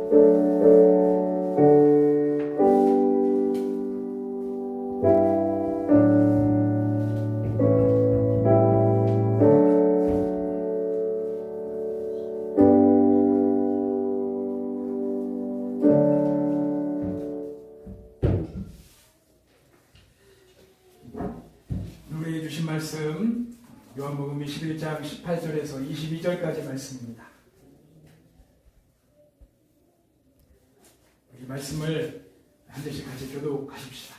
우리 주신 말씀 요한복음 21장 18절에서 22절까지 말씀입니다. 이 말씀을 한 절씩 같이 교독하십시다.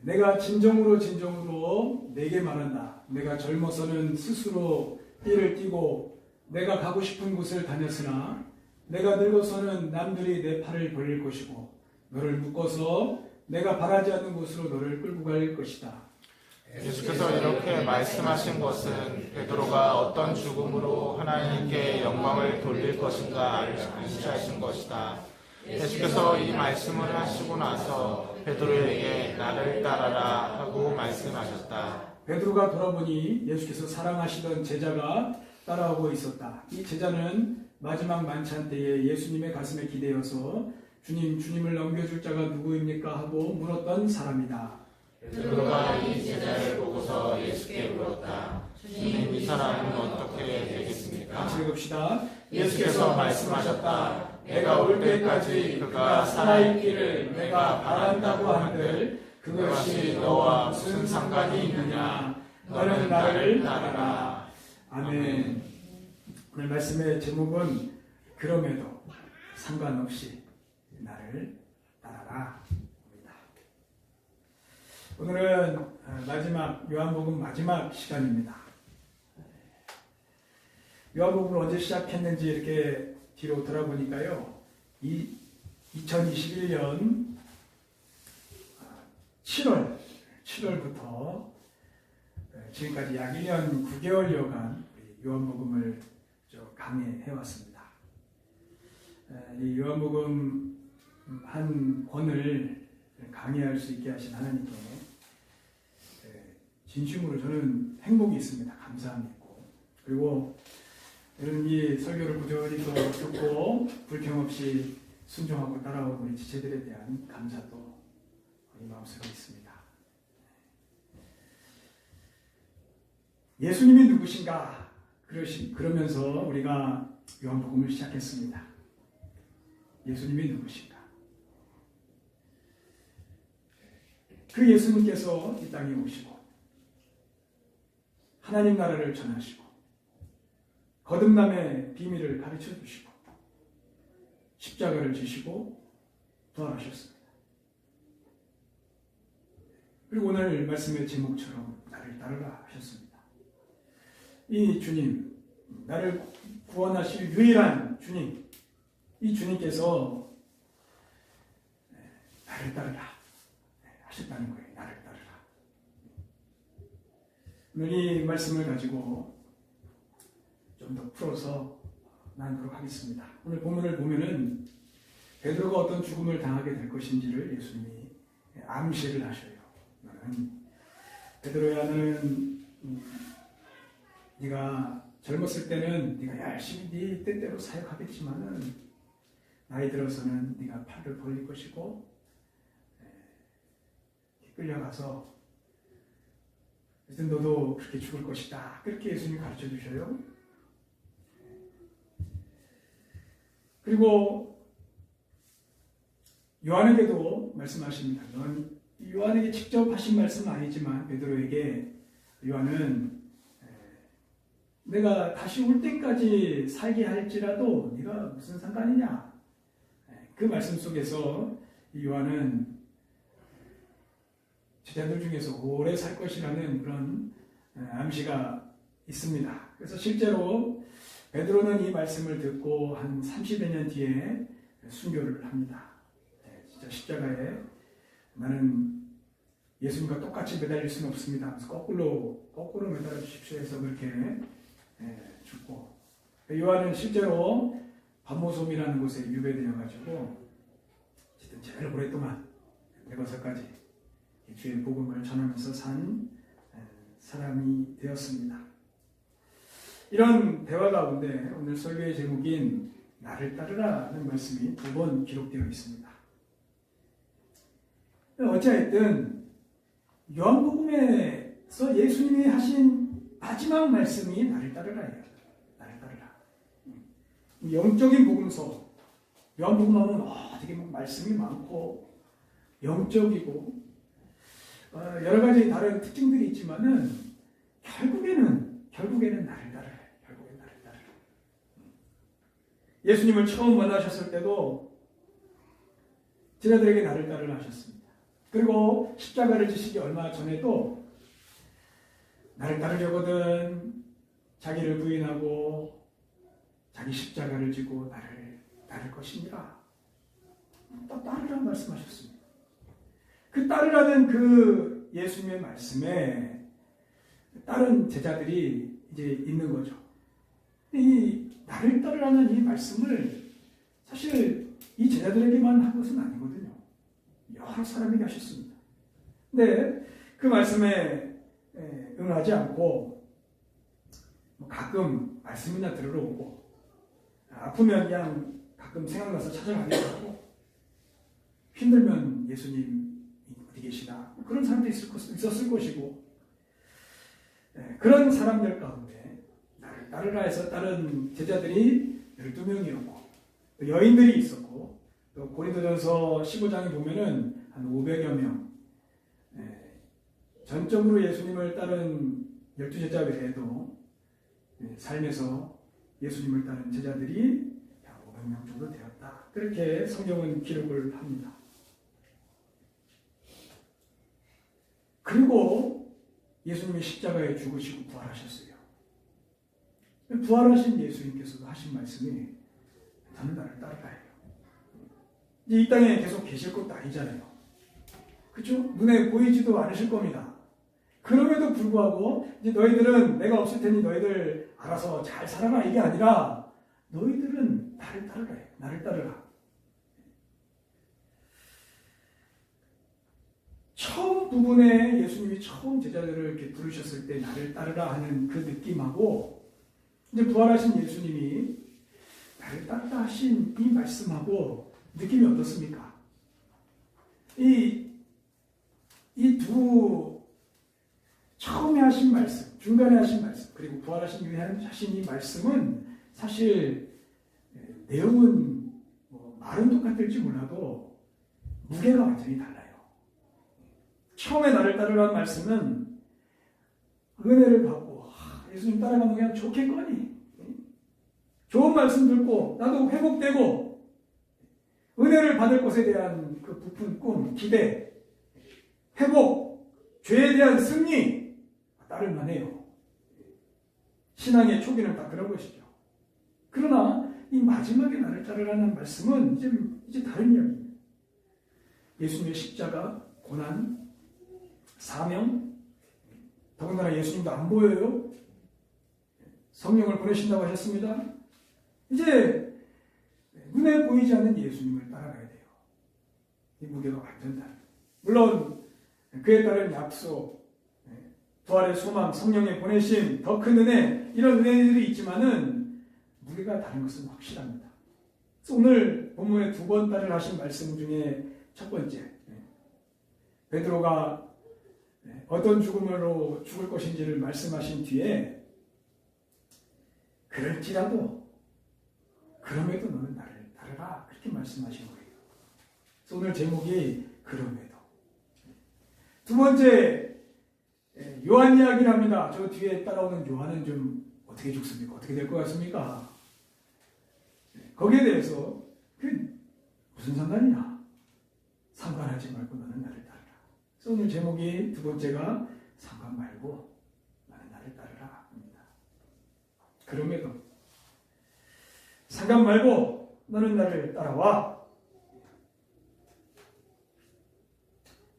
내가 진정으로 내게 말한다. 내가 젊어서는 스스로 띠를 띠고 내가 가고 싶은 곳을 다녔으나 내가 늙어서는 남들이 내 팔을 벌릴 것이고 너를 묶어서 내가 바라지 않는 곳으로 너를 끌고 갈 것이다. 예수께서 이렇게 말씀하신 것은 베드로가 어떤 죽음으로 하나님께 영광을 돌릴 것인가 암시하신 것이다. 예수께서 이 말씀을 하시고 나서 베드로에게 나를 따라라 하고 말씀하셨다. 베드로가 돌아보니 예수께서 사랑하시던 제자가 따라오고 있었다. 이 제자는 마지막 만찬 때에 예수님의 가슴에 기대어서 주님을 넘겨줄 자가 누구입니까? 하고 물었던 사람이다. 베드로가 이 제자를 보고서 예수께 물었다. 주님, 이 사람은 어떻게 되겠습니까? 같이 읽읍시다. 예수께서 말씀하셨다. 내가 올 때까지 그가 살아있기를 내가 바란다고 한들 그것이 너와 무슨 상관이 있느냐? 너는 나를 따르라. 아멘. 오늘 말씀의 제목은 그럼에도 상관없이 나를 따라라. 오늘은 요한복음 마지막 시간입니다. 요한복음을 언제 시작했는지 이렇게 뒤로 돌아보니까요. 2021년 7월부터 지금까지 약 1년 9개월여간 요한복음을 강해해왔습니다. 이 요한복음 한 권을 강의할 수 있게 하신 하나님께 진심으로 저는 행복이 있습니다. 감사함이 있고, 그리고 이런 이 설교를 부지런히 또 듣고 불평 없이 순종하고 따라오는 우리 지체들에 대한 감사도 이 마음속에 있습니다. 예수님이 누구신가? 그러면서 우리가 요한복음을 시작했습니다. 예수님이 누구신가? 그 예수님께서 이 땅에 오시고 하나님 나라를 전하시고 거듭남의 비밀을 가르쳐 주시고 십자가를 지시고 부활하셨습니다. 그리고 오늘 말씀의 제목처럼 나를 따르라 하셨습니다. 이 주님, 나를 구원하실 유일한 주님, 이 주님께서 나를 따르라 하셨다는 거예요. 나를 따르라. 오늘 이 말씀을 가지고 좀 더 풀어서 나누도록 하겠습니다. 오늘 본문을 보면은 베드로가 어떤 죽음을 당하게 될 것인지를 예수님이 암시를 하셔요. 베드로야, 너는 네가 젊었을 때는 네가 열심히 네 때때로 사역하겠지만은 나이 들어서는 네가 팔을 벌릴 것이고 끌려가서 너도 그렇게 죽을 것이다. 그렇게 예수님이 가르쳐 주셔요. 그리고 요한에게도 말씀하십니다. 요한에게 직접 하신 말씀은 아니지만 베드로에게 요한은 내가 다시 올 때까지 살게 할지라도 네가 무슨 상관이냐. 그 말씀 속에서 요한은 제자들 중에서 오래 살 것이라는 그런 암시가 있습니다. 그래서 실제로 베드로는 이 말씀을 듣고 한 30여 년 뒤에 순교를 합니다. 진짜 십자가에 나는 예수님과 똑같이 매달릴 수는 없습니다. 그래서 거꾸로 매달려 주십시오 해서 그렇게 죽고, 요한은 실제로 반모섬이라는 곳에 유배되어 가지고 제일 오랫동안 백어서까지 주의 복음을 전하면서 산 사람이 되었습니다. 이런 대화 가운데 오늘 설교의 제목인 나를 따르라는 말씀이 2번 기록되어 있습니다. 어찌하였든 요한복음에서 예수님이 하신 마지막 말씀이 나를 따르라예요. 나를 따르라. 영적인 복음서, 요한복음은 되게 말씀이 많고 영적이고 여러 가지 다른 특징들이 있지만은 결국에는 나를 따르라. 결국엔 나를 따르라. 예수님을 처음 만나셨을 때도 제자들에게 나를 따르라 하셨습니다. 그리고 십자가를 지시기 얼마 전에도 나를 따르려거든 자기를 부인하고 자기 십자가를 지고 나를 따를 것이니라. 따르라 말씀하셨습니다. 그 따르라는 그 예수님의 말씀에 다른 제자들이 이제 있는 거죠. 이 나를 따르라는 이 말씀을 사실 이 제자들에게만 한 것은 아니거든요. 여러 사람에게 하셨습니다. 근데 그 말씀에 응하지 않고 가끔 말씀이나 들으러 오고 아프면 그냥 가끔 생각나서 찾아가기도 하고 힘들면 예수님 어디 계시나 그런 사람도 있었을 것이고 그런 사람들 가운데 나를 따르라 해서 다른 제자들이 12명이었고 여인들이 있었고 또 고린도전서 15장에 보면은 한 500여 명 전적으로 예수님을 따른 12제자 외에도 삶에서 예수님을 따른 제자들이 약 500명 정도 되었다. 그렇게 성경은 기록을 합니다. 그리고 예수님이 십자가에 죽으시고 부활하셨어요. 부활하신 예수님께서도 하신 말씀이 너는 나를 따르라. 이제 이 땅에 계속 계실 것도 아니잖아요. 그렇죠? 눈에 보이지도 않으실 겁니다. 그럼에도 불구하고 이제 너희들은 내가 없을 테니 너희들 알아서 잘 살아라 이게 아니라 너희들은 나를 따르라. 나를 따르라. 처음 부분에 예수님이 처음 제자들을 이렇게 부르셨을 때 나를 따르라 하는 그 느낌하고 이제 부활하신 예수님이 나를 따르라 하신 이 말씀하고 느낌이 어떻습니까? 이 두 처음에 하신 말씀, 중간에 하신 말씀, 그리고 부활하신 이후에 하신 이 말씀은 사실 내용은 말은 똑같을지 몰라도 무게가 완전히 달라요. 처음에 나를 따르라는 말씀은 은혜를 받고 예수님 따라가면 그냥 좋겠거니 좋은 말씀 듣고 나도 회복되고 은혜를 받을 것에 대한 그 부푼 꿈, 기대, 회복, 죄에 대한 승리 따를만 해요. 신앙의 초기는 다 그런 것이죠. 그러나 이 마지막에 나를 따르라는 말씀은 이제 다른 이야기입니다. 예수님의 십자가, 고난, 사명, 더군다나 예수님도 안 보여요. 성령을 보내신다고 하셨습니다. 이제 눈에 보이지 않는 예수님을 따라가야 돼요. 이 무게가 완전 다릅니다. 물론 그에 따른 약속, 부활의 소망, 성령의 보내심, 더 큰 은혜 이런 은혜들이 있지만은 무게가 다른 것은 확실합니다. 그래서 오늘 본문에 2번 따를 하신 말씀 중에 첫 번째 베드로가 어떤 죽음으로 죽을 것인지를 말씀하신 뒤에 그럴지라도 그럼에도 너는 나를 따르라 그렇게 말씀하신 거예요. 그래서 오늘 제목이 그럼에도. 두 번째 요한 이야기를 합니다. 저 뒤에 따라오는 요한은 좀 어떻게 죽습니까? 어떻게 될 것 같습니까? 거기에 대해서 그 무슨 상관이냐? 상관하지 말고 너는 나를 따르라. 그래서 오늘 제목이 두 번째가 상관 말고 너는 나를 따르라 합니다. 그럼에도 상관 말고 너는 나를 따라와.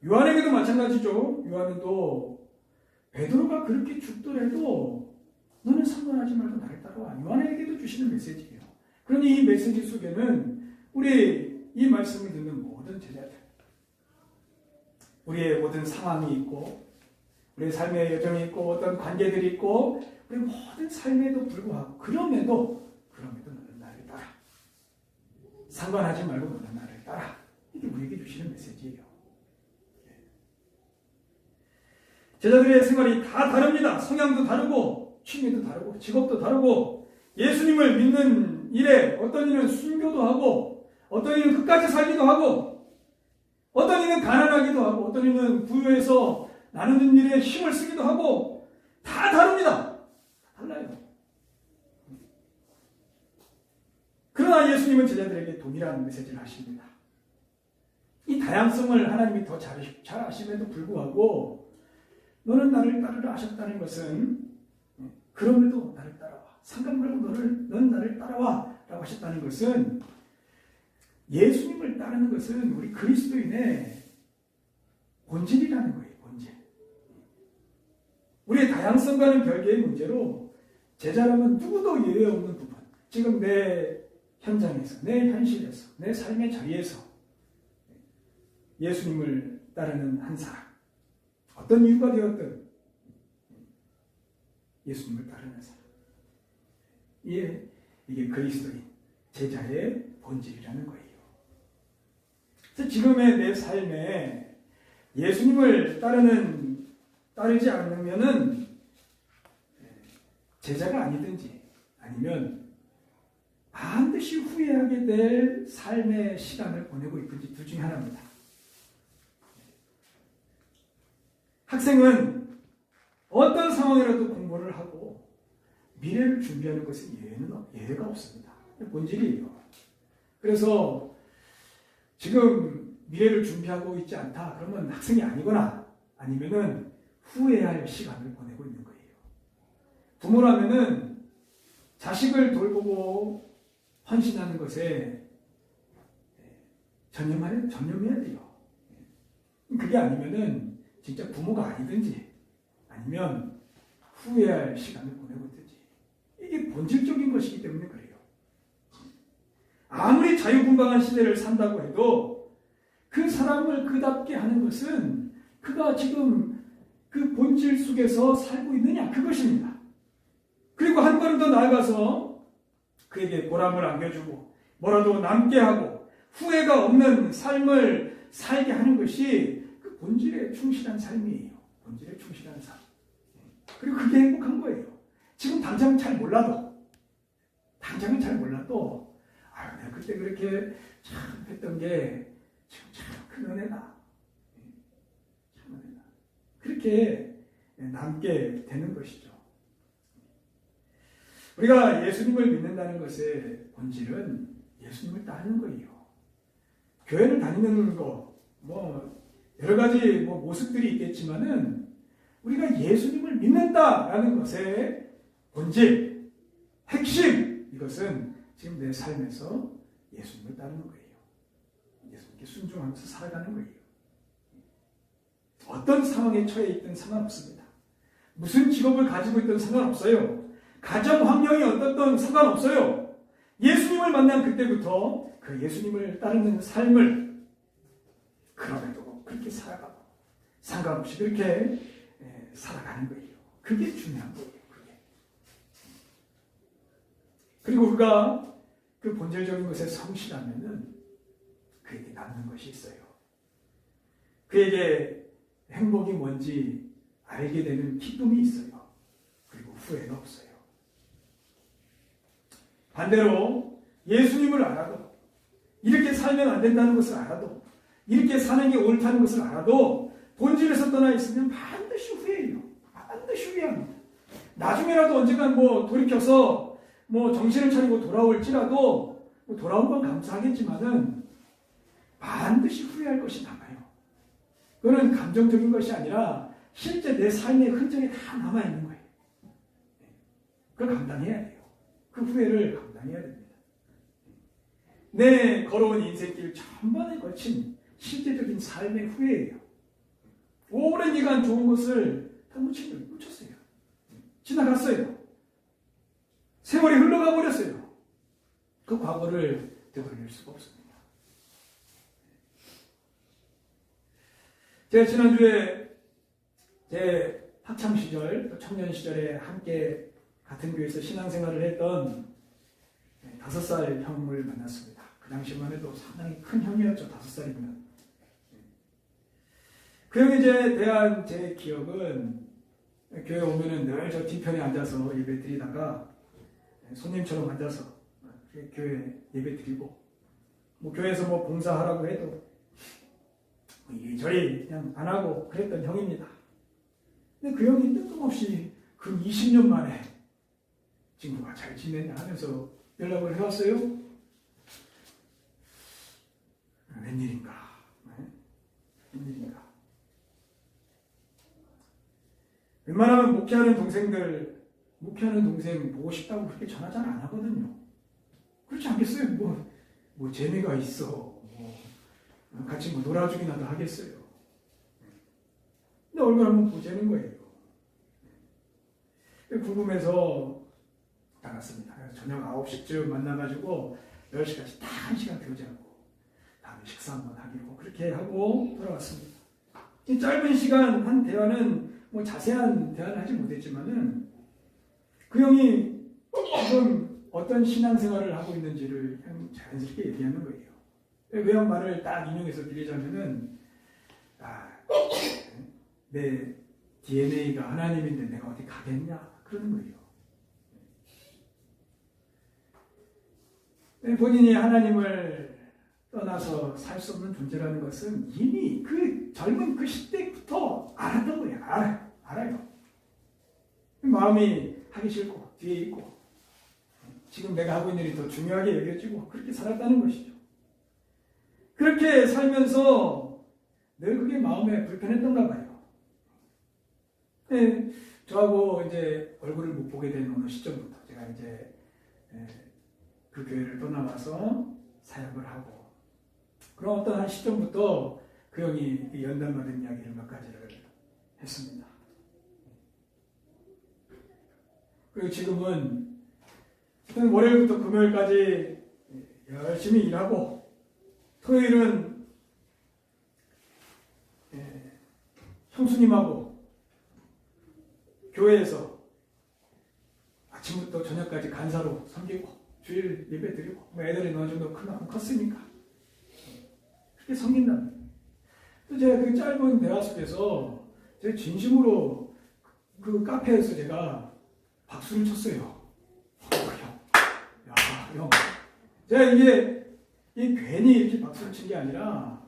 요한에게도 마찬가지죠. 요한도 베드로가 그렇게 죽더라도 너는 상관하지 말고 나를 따라와. 요한에게도 주시는 메시지예요. 그러니 이 메시지 속에는 우리 이 말씀을 듣는 모든 제자들, 우리의 모든 상황이 있고 우리의 삶의 여정이 있고 어떤 관계들이 있고 우리 모든 삶에도 불구하고 그럼에도 너는 나를 따라. 상관하지 말고 너는 나를 따라. 이게 우리에게 주시는 메시지예요. 제자들의 생활이 다 다릅니다. 성향도 다르고 취미도 다르고 직업도 다르고 예수님을 믿는 일에 어떤 이는 순교도 하고 어떤 이는 끝까지 살기도 하고 어떤 이는 가난하기도 하고 어떤 이는 부유해서 나누는 일에 힘을 쓰기도 하고 다 다릅니다. 달라요. 그러나 예수님은 제자들에게 동일한 메시지를 하십니다. 이 다양성을 하나님이 더 잘 아심에도 불구하고 너는 나를 따르라 하셨다는 것은 그럼에도 나를 따라와. 상관 말고 너는 나를 따라와 라고 하셨다는 것은 예수님을 따르는 것은 우리 그리스도인의 본질이라는 거예요. 본질. 우리의 다양성과는 별개의 문제로 제자라면 누구도 예외 없는 부분. 지금 내 현장에서, 내 현실에서, 내 삶의 자리에서 예수님을 따르는 한 사람. 어떤 이유가 되었든 예수님을 따르는 사람. 이게 그리스도인, 제자의 본질이라는 거예요. 그래서 지금의 내 삶에 예수님을 따르지 않으면은 제자가 아니든지 아니면 반드시 후회하게 될 삶의 시간을 보내고 있든지 둘 중에 하나입니다. 학생은 어떤 상황이라도 공부를 하고 미래를 준비하는 것은 예외가 없습니다. 본질이에요. 그래서 지금 미래를 준비하고 있지 않다. 그러면 학생이 아니거나 아니면은 후회할 시간을 보내고 있는 거예요. 부모라면은 자식을 돌보고 헌신하는 것에 전념해야 돼요. 그게 아니면은 진짜 부모가 아니든지 아니면 후회할 시간을 보내고 있든지 이게 본질적인 것이기 때문에 그래요. 아무리 자유분방한 시대를 산다고 해도 그 사람을 그답게 하는 것은 그가 지금 그 본질 속에서 살고 있느냐 그것입니다. 그리고 한 걸음 더 나아가서 그에게 보람을 안겨주고 뭐라도 남게 하고 후회가 없는 삶을 살게 하는 것이 그 본질에 충실한 삶이에요. 본질에 충실한 삶. 그리고 그게 행복한 거예요. 지금 당장은 잘 몰라도 내가 그때 그렇게 참 했던 게 지금 참 큰 은혜다. 참 은혜다. 그렇게 남게 되는 것이죠. 우리가 예수님을 믿는다는 것의 본질은 예수님을 따르는 거예요. 교회를 다니는 거, 여러 가지 모습들이 있겠지만은 우리가 예수님을 믿는다라는 것의 본질, 핵심, 이것은 지금 내 삶에서 예수님을 따르는 거예요. 예수님께 순종하면서 살아가는 거예요. 어떤 상황에 처해 있든 상관없습니다. 무슨 직업을 가지고 있든 상관없어요. 가정 환경이 어떻든 상관없어요. 예수님을 만난 그때부터 그 예수님을 따르는 삶을 그럼에도 그렇게 살아가고 상관없이 그렇게 살아가는 거예요. 그게 중요한 거예요. 그리고 그가 그 본질적인 것에 성실하면은 그에게 남는 것이 있어요. 그에게 행복이 뭔지 알게 되는 기쁨이 있어요. 그리고 후회가 없어요. 반대로 예수님을 알아도 이렇게 살면 안 된다는 것을 알아도 이렇게 사는 게 옳다는 것을 알아도 본질에서 떠나 있으면 반드시 후회해요. 반드시 후회합니다. 나중에라도 언젠간 돌이켜서 정신을 차리고 돌아올지라도 돌아온 건 감사하겠지만은 반드시 후회할 것이 남아요. 그거는 감정적인 것이 아니라 실제 내 삶의 흔적이 다 남아있는 거예요. 그걸 감당해야 돼요. 그 후회를 감당해야 됩니다. 내 걸어온 인생길 전반에 걸친 실제적인 삶의 후회예요. 오랜 기간 좋은 것을 다 놓쳤어요. 지나갔어요. 세월이 흘러가 버렸어요. 그 과거를 되돌릴 수가 없습니다. 제가 지난주에 제 학창시절, 청년 시절에 함께 같은 교회에서 신앙생활을 했던 5살 형을 만났습니다. 그 당시만 해도 상당히 큰 형이었죠. 5살이면. 그 형이 이제 대한 제 기억은 교회 오면은 늘 저 뒤편에 앉아서 예배 드리다가 손님처럼 앉아서 교회 예배 드리고 뭐 교회에서 뭐 봉사하라고 해도 이리저리 그냥 안 하고 그랬던 형입니다. 근데 그 형이 뜬금없이 그 20년 만에 친구가 잘 지내냐 하면서 연락을 해왔어요. 웬일인가? 웬일인가? 웬만하면 목회하는 동생 보고 싶다고 그렇게 전화 잘 안 하거든요. 그렇지 않겠어요? 뭐 재미가 있어. 같이 뭐 놀아주기나도 하겠어요. 근데 얼굴 한번 보자는 거예요. 궁금해서 나갔습니다. 저녁 9시쯤 만나가지고 10시까지 딱 1시간 배우자고 다음에 식사 한번 하기로 그렇게 하고 돌아왔습니다. 이 짧은 시간 한 대화는 뭐 자세한 대화는 하지 못했지만은 그 형이 지금 어떤 신앙생활을 하고 있는지를 그냥 자연스럽게 얘기하는 거예요. 그 형 말을 딱 인용해서 빌리자면은 내 DNA가 하나님인데 내가 어디 가겠냐 그러는 거예요. 본인이 하나님을 떠나서 살 수 없는 존재라는 것은 이미 그 젊은 그 시대부터 알았던 거예요. 알아요. 마음이 하기 싫고 뒤에 있고 지금 내가 하고 있는 일이 더 중요하게 여겨지고 그렇게 살았다는 것이죠. 그렇게 살면서 늘 그게 마음에 불편했던가 봐요. 네, 저하고 이제 얼굴을 못 보게 된 어느 시점부터 제가 이제 그 교회를 떠나와서 사역을 하고 그런 어떤 한 시점부터 그 형이 연단받은 이야기를 몇 가지를 했습니다. 그리고 지금은 월요일부터 금요일까지 열심히 일하고 토요일은 형수님하고 교회에서 아침부터 저녁까지 간사로 섬기고 주일 예배 드리고 애들이 어느 정도 컸으니까 그렇게 섬긴다. 또 제가 그 짧은 대화 속에서 제가 진심으로 그 카페에서 제가 박수를 쳤어요. 형. 제가 이게 괜히 이렇게 박수를 친 게 아니라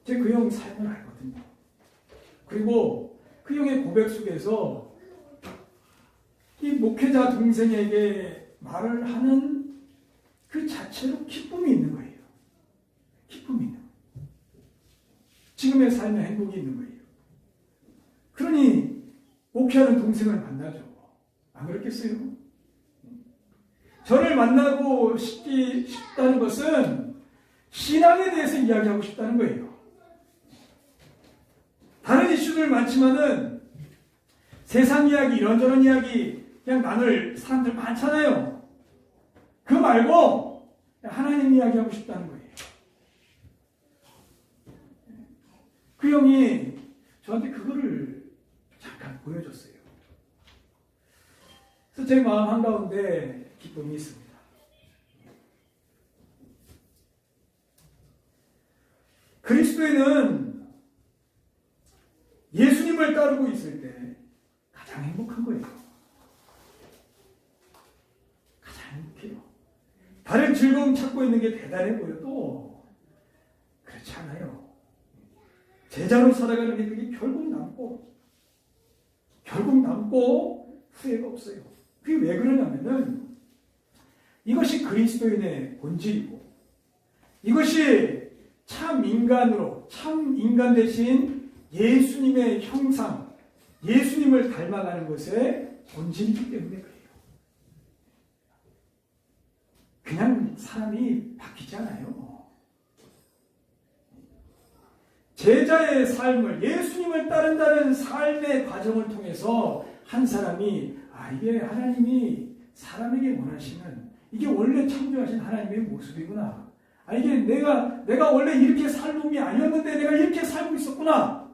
제가 그 형 삶을 알거든요. 그리고 그 형의 고백 속에서 이 목회자 동생에게 말을 하는 그 자체로 기쁨이 있는 거예요. 기쁨이 있는 거예요. 지금의 삶에 행복이 있는 거예요. 그러니 목회하는 동생을 만나죠. 안 그렇겠어요? 저를 만나고 싶다는 것은 신앙에 대해서 이야기하고 싶다는 거예요. 다른 이슈들 많지만은 세상 이야기, 이런저런 이야기 그냥 나눌 사람들 많잖아요. 그거 말고 하나님 이야기하고 싶다는 거예요. 그 형이 저한테 그거를 잠깐 보여줬어요. 그래서 제 마음 한가운데 기쁨이 있습니다. 그리스도인은 예수님을 따르고 있을 때 가장 행복한 거예요. 가장 행복해요. 다른 즐거움 찾고 있는 게 대단해 보여도 그렇지 않아요. 제자로 살아가는 게 그게 결국 남고 후회가 없어요. 그게 왜 그러냐면은 이것이 그리스도인의 본질이고 이것이 참 인간 대신 예수님의 형상, 예수님을 닮아가는 것의 본질이기 때문에 그래요. 그냥 사람이 바뀌지 않아요. 제자의 삶을, 예수님을 따른다는 삶의 과정을 통해서 한 사람이 이게 하나님이 사람에게 원하시는 이게 원래 창조하신 하나님의 모습이구나. 이게 내가 원래 이렇게 살 놈이 아니었는데 내가 이렇게 살고 있었구나.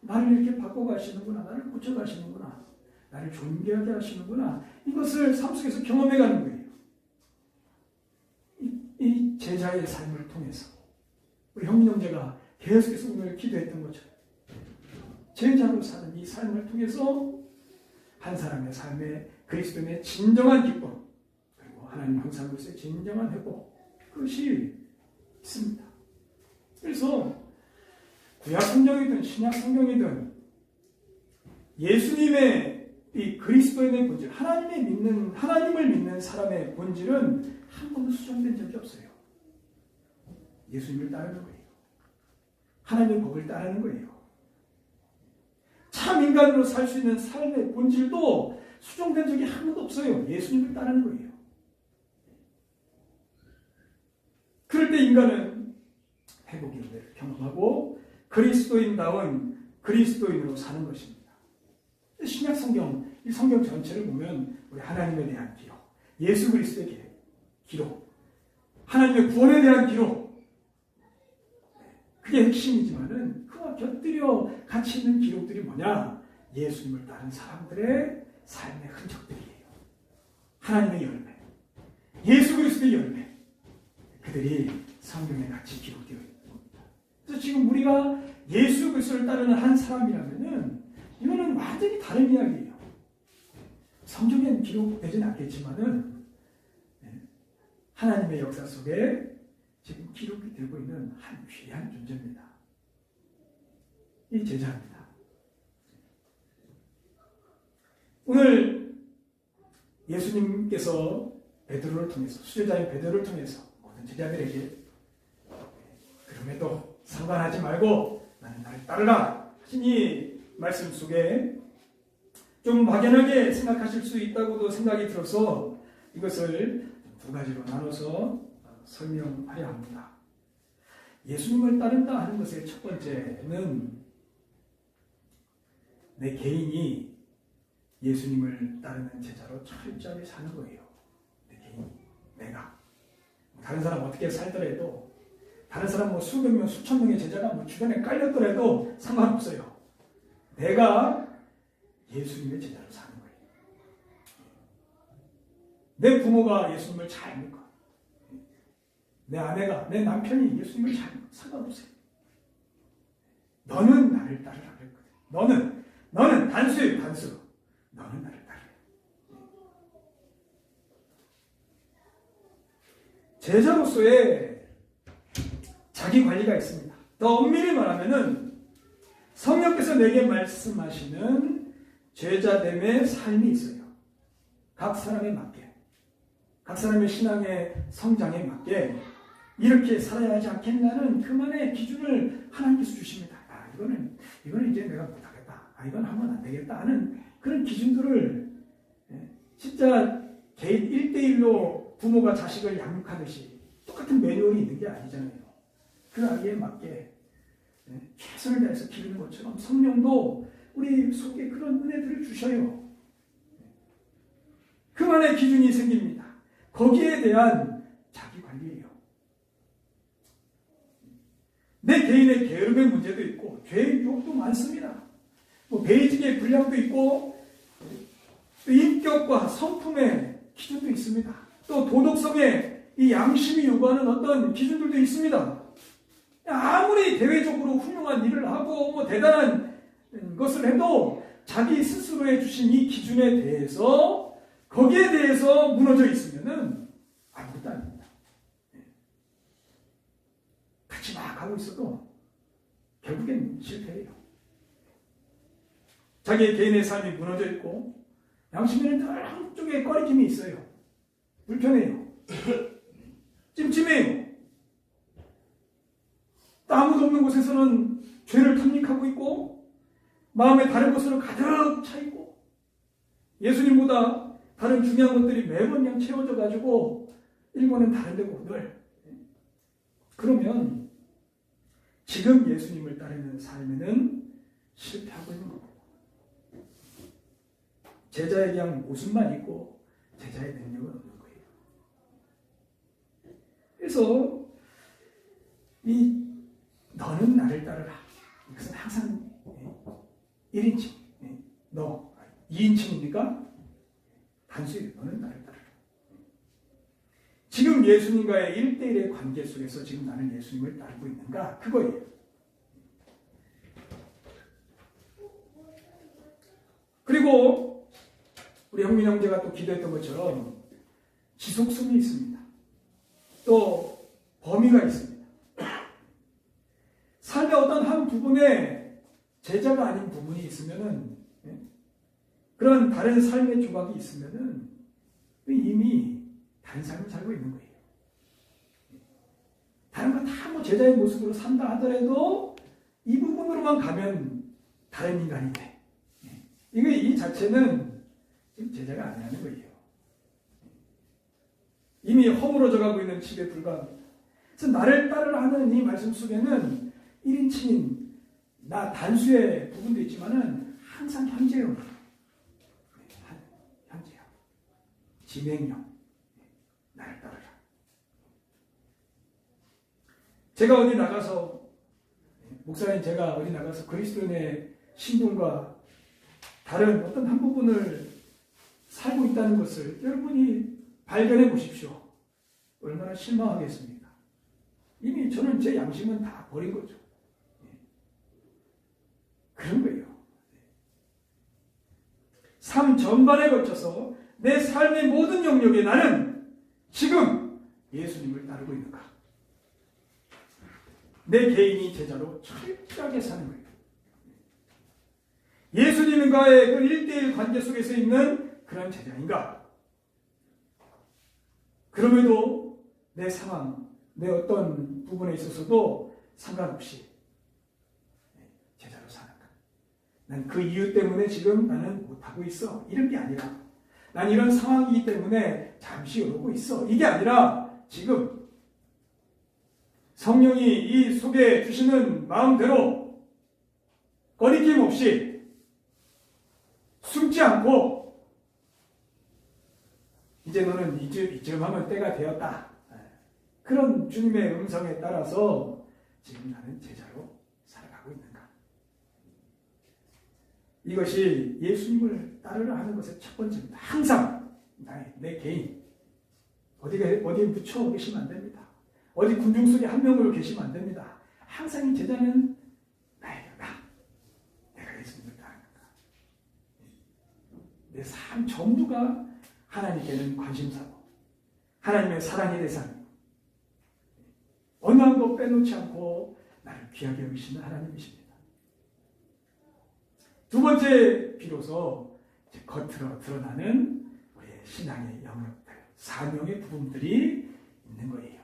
나를 이렇게 바꿔가시는구나. 나를 고쳐가시는구나. 나를 존귀하게 하시는구나. 이것을 삶 속에서 경험해가는 거예요. 이 제자의 삶을 통해서 우리 형님 형제가 계속해서 오늘 기도했던 것처럼 제자로 사는 이 삶을 통해서 한 사람의 삶에 그리스도인의 진정한 기쁨 그리고 하나님 형상으로서의 진정한 회복 그것이 있습니다. 그래서 구약 성경이든 신약 성경이든 예수님의 이 그리스도인의 본질, 하나님을 믿는 사람의 본질은 한 번도 수정된 적이 없어요. 예수님을 따르는 거예요. 하나님의 법을 따르는 거예요. 참 인간으로 살 수 있는 삶의 본질도 수정된 적이 한 번도 없어요. 예수님을 따르는 거예요. 그럴 때 인간은 회복의 은혜를 경험하고 그리스도인다운 그리스도인으로 사는 것입니다. 신약 성경, 이 성경 전체를 보면 우리 하나님에 대한 기록, 예수 그리스도의 기록, 하나님의 구원에 대한 기록, 그게 핵심이지만은 그와 곁들여 같이 있는 기록들이 뭐냐? 예수님을 따른 사람들의 삶의 흔적들이에요. 하나님의 열매, 예수 그리스도의 열매, 그들이 성경에 같이 기록되어 있는 겁니다. 그래서 지금 우리가 예수 그리스도를 따르는 한 사람이라면은 이거는 완전히 다른 이야기예요. 성경엔 기록되지는 않겠지만은 하나님의 역사 속에 지금 기록이 되고 있는 한 귀한 존재입니다. 이 제자입니다. 오늘 예수님께서 베드로를 통해서 수제자인 베드로를 통해서 모든 제자들에게 그럼에도 상관하지 말고 나는 나를 따르라 하신 이 말씀 속에 좀 막연하게 생각하실 수 있다고도 생각이 들어서 이것을 두 가지로 나눠서 설명하려 합니다. 예수님을 따른다 하는 것의 첫 번째는 내 개인이 예수님을 따르는 제자로 철저히 사는 거예요. 내 개인, 내가. 다른 사람 어떻게 살더라도, 다른 사람 뭐 수백 명, 수천 명의 제자가 뭐 주변에 깔렸더라도 상관없어요. 내가 예수님의 제자로 사는 거예요. 내 부모가 예수님을 잘 믿고, 내 아내가, 내 남편이 예수님을 잘 믿고 상관없어요. 너는 나를 따르라 그랬거든. 너는 단수예요, 단수. 너는 나를 따르라. 제자로서의 자기 관리가 있습니다. 더 엄밀히 말하면은 성령께서 내게 말씀하시는 제자됨의 삶이 있어요. 각 사람에 맞게, 각 사람의 신앙의 성장에 맞게 이렇게 살아야 하지 않겠냐는 그만의 기준을 하나님께서 주십니다. 이거는 이제 내가 못하겠다. 이건 하면 안 되겠다 하는 그런 기준들을 진짜 개인 1대1로 부모가 자식을 양육하듯이 똑같은 매뉴얼이 있는 게 아니잖아요. 그 아이에 맞게 최선을 다해서 기르는 것처럼 성령도 우리 속에 그런 은혜들을 주셔요. 그만의 기준이 생깁니다. 거기에 대한 자기 관리예요. 내 개인의 게으름의 문제도 있고 죄의 유혹도 많습니다. 뭐 베이직의 분량도 있고 또 인격과 성품의 기준도 있습니다. 또 도덕성의 이 양심이 요구하는 어떤 기준들도 있습니다. 아무리 대외적으로 훌륭한 일을 하고 뭐 대단한 것을 해도 자기 스스로에 주신 이 기준에 대해서 거기에 대해서 무너져 있으면은 아무것도 아닙니다. 같이 막 하고 있어도 결국엔 실패해요. 자기의 개인의 삶이 무너져 있고 양심에는 늘 한쪽에 꺼리낌이 있어요. 불편해요. 찜찜해요. 또 아무도 없는 곳에서는 죄를 탐닉하고 있고 마음에 다른 것으로 가득 차 있고 예수님보다 다른 중요한 것들이 매번 그냥 채워져 가지고 일본은 다른 데고 늘 그러면 지금 예수님을 따르는 삶에는 실패하고 있는 겁니다. 제자에게 그냥 모습만 있고 제자의 능력은 없는 거예요. 그래서 이 너는 나를 따르라. 이것은 항상 1인칭, 너 2인칭입니까? 단수예요. 너는 나를 따르라. 지금 지금 예수님과의 1대1의 관계 속에서 지금 나는 예수님을 따르고 있는가? 그거예요. 그리고 우리 형민 형제가 또 기도했던 것처럼 지속성이 있습니다. 또 범위가 있습니다. 삶의 어떤 한 부분에 제자가 아닌 부분이 있으면은, 그런 다른 삶의 조각이 있으면은 이미 다른 삶을 살고 있는 거예요. 다른 거 다 뭐 제자의 모습으로 산다 하더라도 이 부분으로만 가면 다른 인간이 돼. 이 자체는 지금 제자가 아니라는 거예요. 이미 허물어져 가고 있는 집에 불과합니다. 그래서 나를 따르라 하는 이 말씀 속에는 1인칭인 나 단수의 부분도 있지만은 항상 현재형. 현재형. 진행형. 나를 따르라. 제가 어디 나가서, 목사님 제가 어디 나가서 그리스도인의 신분과 다른 어떤 한 부분을 살고 있다는 것을 여러분이 발견해 보십시오. 얼마나 실망하겠습니까? 이미 저는 제 양심은 다 버린 거죠. 그런 거예요. 삶 전반에 걸쳐서 내 삶의 모든 영역에 나는 지금 예수님을 따르고 있는가? 내 개인이 제자로 철저하게 사는 거예요. 예수님과의 그 1대1 관계 속에서 있는 그런 제자인가? 그럼에도 내 상황, 내 어떤 부분에 있어서도 상관없이 제자로 사는가? 난 그 이유 때문에 지금 나는 못하고 있어. 이런 게 아니라 난 이런 상황이기 때문에 잠시 이러고 있어. 이게 아니라 지금 성령이 이 속에 주시는 마음대로 거리낌 없이 숨지 않고 이제 너는 이쯤 하면 때가 되었다. 그런 주님의 음성에 따라서 지금 나는 제자로 살아가고 있는가? 이것이 예수님을 따르려 하는 것의 첫 번째입니다. 항상 내 개인 어디에 묻혀 계시면 안 됩니다. 어디 군중 속에 한 명으로 계시면 안 됩니다. 항상 이 제자는 나예요. 내가 예수님을 따르는가. 내 삶 전부가 하나님께는 관심사고 하나님의 사랑의 대상이고 어느 한도 빼놓지 않고 나를 귀하게 여기시는 하나님이십니다. 두 번째, 비로소 겉으로 드러나는 우리의 신앙의 영역들, 사명의 부분들이 있는 거예요.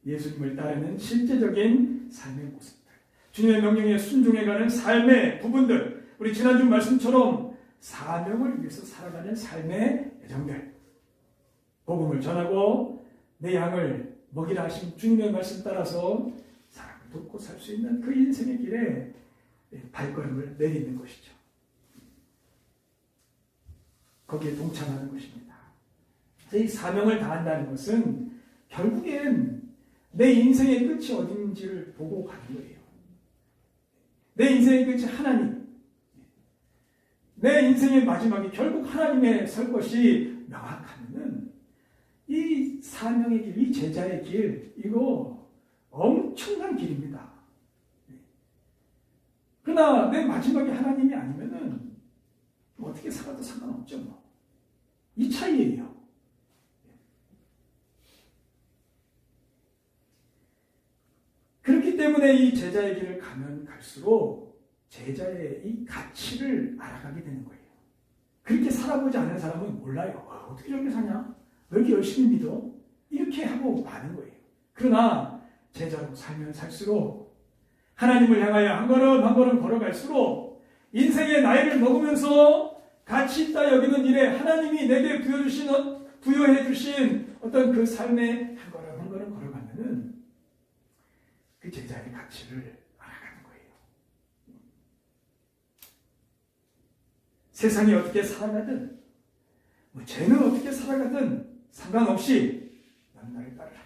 예수님을 따르는 실제적인 삶의 모습들, 주님의 명령에 순종해가는 삶의 부분들, 우리 지난주 말씀처럼 사명을 위해서 살아가는 삶의 여정들, 복음을 전하고 내 양을 먹이라 하신 주님의 말씀 따라서 사람을 돕고 살 수 있는 그 인생의 길에 발걸음을 내딛는 것이죠. 거기에 동참하는 것입니다. 이 사명을 다한다는 것은 결국엔 내 인생의 끝이 어딘지를 보고 가는 거예요. 내 인생의 끝이 하나님. 내 인생의 마지막이 결국 하나님의 설 것이 명확하면은 이 사명의 길, 이 제자의 길, 이거 엄청난 길입니다. 그러나 내 마지막이 하나님이 아니면은 어떻게 살아도 상관없죠. 뭐. 이 차이예요. 그렇기 때문에 이 제자의 길을 가면 갈수록 제자의 이 가치를 알아가게 되는 거예요. 그렇게 살아보지 않은 사람은 몰라요. 어떻게 저렇게 사냐? 왜 이렇게 열심히 믿어? 이렇게 하고 마는 거예요. 그러나 제자로 살면 살수록 하나님을 향하여 한 걸음 한 걸음 걸어갈수록 인생의 나이를 먹으면서 가치 있다 여기는 일에 하나님이 내게 부여해 주신 어떤 그 삶의 한 걸음 한 걸음 걸어가면은 그 제자의 가치를 알아가는 거예요. 세상이 어떻게 살아가든 뭐 쟤는 어떻게 살아가든 상관없이 난 나를 따르라.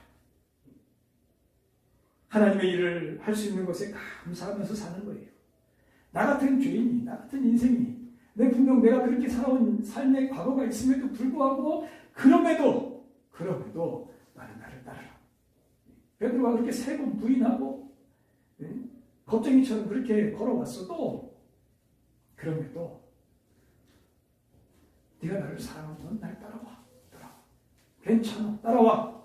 하나님의 일을 할 수 있는 것에 감사하면서 사는 거예요. 나 같은 죄인이, 나 같은 인생이, 분명 내가 그렇게 살아온 삶의 과거가 있음에도 불구하고 그럼에도 베드로가 그렇게 세 번 부인하고 겁쟁이처럼 그렇게 걸어왔어도 그럼에도 네가 나를 사랑하면 날 따라와. 괜찮아. 따라와.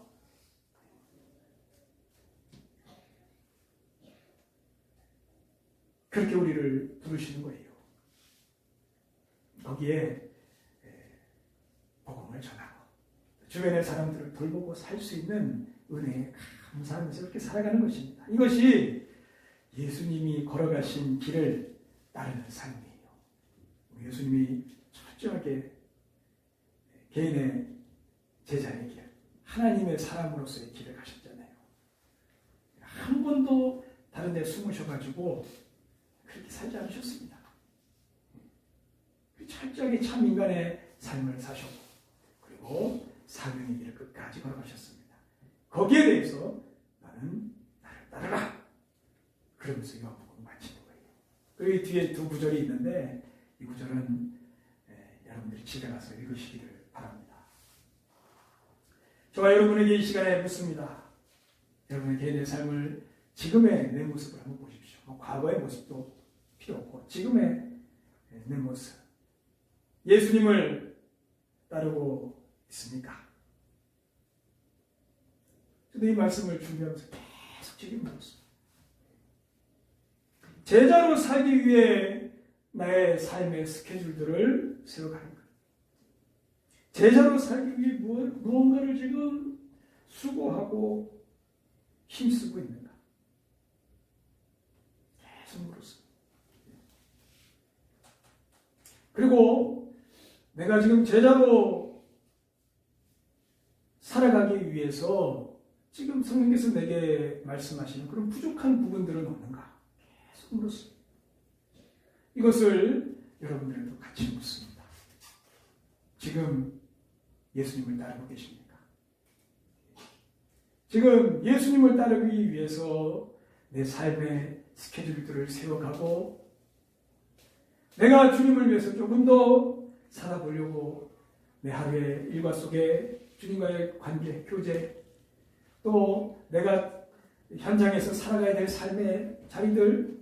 그렇게 우리를 부르시는 거예요. 거기에 복음을 전하고 주변의 사람들을 돌보고 살 수 있는 은혜에 감사하면서 이렇게 살아가는 것입니다. 이것이 예수님이 걸어가신 길을 따르는 삶이에요. 예수님이 철저하게 개인의 제자의 길, 하나님의 사람으로서의 길을 가셨잖아요. 한 번도 다른 데 숨으셔가지고 그렇게 살지 않으셨습니다. 철저하게 참 인간의 삶을 사셨고 그리고 사명의 길을 끝까지 걸어가셨습니다. 거기에 대해서 나는 나를 따르라. 그러면서 요한복음을 마치는 거예요. 그 뒤에 두 구절이 있는데 이 구절은 여러분들이 집에 가서 읽으시기를 바랍니다. 저와 여러분에게 이 시간에 묻습니다. 여러분의 개인의 삶을 지금의 내 모습을 한번 보십시오. 과거의 모습도 필요 없고 지금의 내 모습. 예수님을 따르고 있습니까? 저도 이 말씀을 준비하면서 계속 지금 묻었어요. 제자로 살기 위해 나의 삶의 스케줄들을 세워가는 거예요. 제자로 살기 위해 무언가를 지금 수고하고 힘쓰고 있는가? 계속 물었어요. 그리고 내가 지금 제자로 살아가기 위해서 지금 성령께서 내게 말씀하시는 그런 부족한 부분들은 없는가? 계속 물었어요. 이것을 여러분들에도 같이 묻습니다. 지금 예수님을 따르고 계십니까? 지금 예수님을 따르기 위해서 내 삶의 스케줄들을 세워가고 내가 주님을 위해서 조금 더 살아보려고 내 하루의 일과 속에 주님과의 관계, 교제 또 내가 현장에서 살아가야 될 삶의 자리들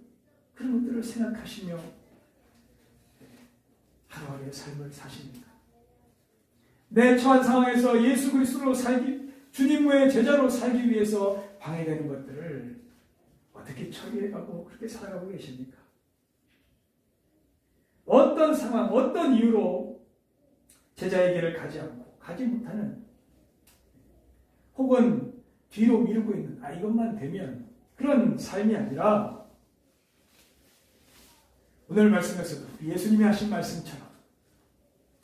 그런 것들을 생각하시며 하루하루의 삶을 사십니까? 내 처한 상황에서 예수 그리스도로 살기, 주님의 제자로 살기 위해서 방해되는 것들을 어떻게 처리해가고 그렇게 살아가고 계십니까? 어떤 상황, 어떤 이유로 제자의 길을 가지 않고 가지 못하는 혹은 뒤로 미루고 있는 이것만 되면 그런 삶이 아니라 오늘 말씀에서도 예수님이 하신 말씀처럼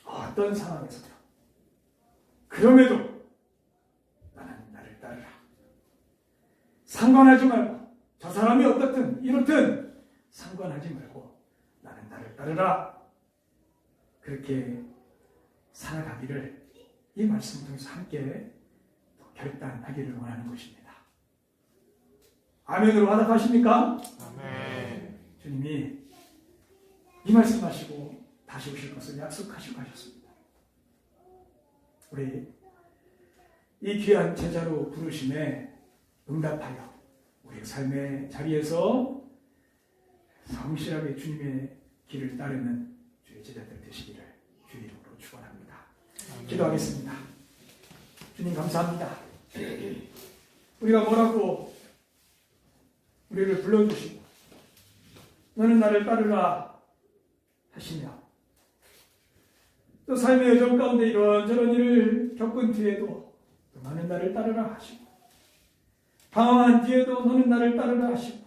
어떤 상황에서도 그럼에도 나는 나를 따르라. 상관하지 말고 저 사람이 어떻든 이렇든 상관하지 말고 나는 나를 따르라. 그렇게 살아가기를 이 말씀을 통해서 함께 결단하기를 원하는 것입니다. 아멘으로 화답하십니까? 아멘. 주님이 이 말씀하시고 다시 오실 것을 약속하시고 하셨습니다. 우리 이 귀한 제자로 부르심에 응답하여 우리의 삶의 자리에서 성실하게 주님의 길을 따르는 주의 제자들 되시기를 주 이름으로 축원합니다. 기도하겠습니다. 주님 감사합니다. 우리가 뭐라고 우리를 불러주시고 너는 나를 따르라 하시며 또 삶의 여정 가운데 이런저런 일을 겪은 뒤에도 너는 나를 따르라 하시고 방황한 뒤에도 너는 나를 따르라 하시고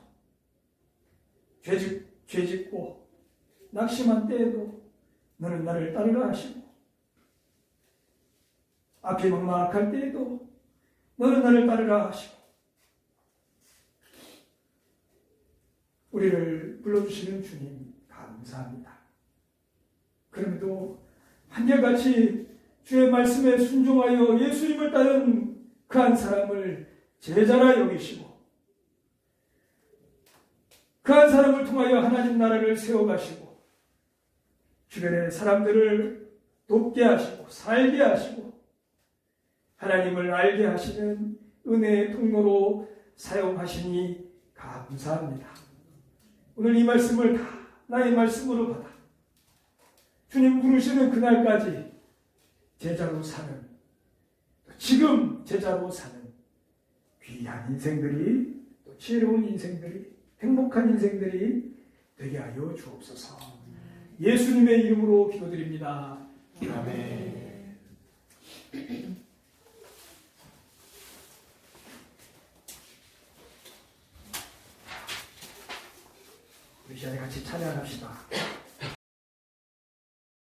죄짓고 낙심한 때에도 너는 나를 따르라 하시고 앞이 막막할 때에도 너는 나를 따르라 하시고 우리를 불러주시는 주님 감사합니다. 그럼에도 한결같이 주의 말씀에 순종하여 예수님을 따른 그 한 사람을 제자라 여기시고 그 한 사람을 통하여 하나님 나라를 세워가시고 주변의 사람들을 돕게 하시고 살게 하시고 하나님을 알게 하시는 은혜의 통로로 사용하시니 감사합니다. 오늘 이 말씀을 다 나의 말씀으로 받아 주님 부르시는 그날까지 제자로 사는, 지금 제자로 사는 귀한 인생들이, 또 지혜로운 인생들이, 행복한 인생들이 되게 하여 주옵소서. 예수님의 이름으로 기도드립니다. 아멘. 우리 시간에 같이 찬양합시다.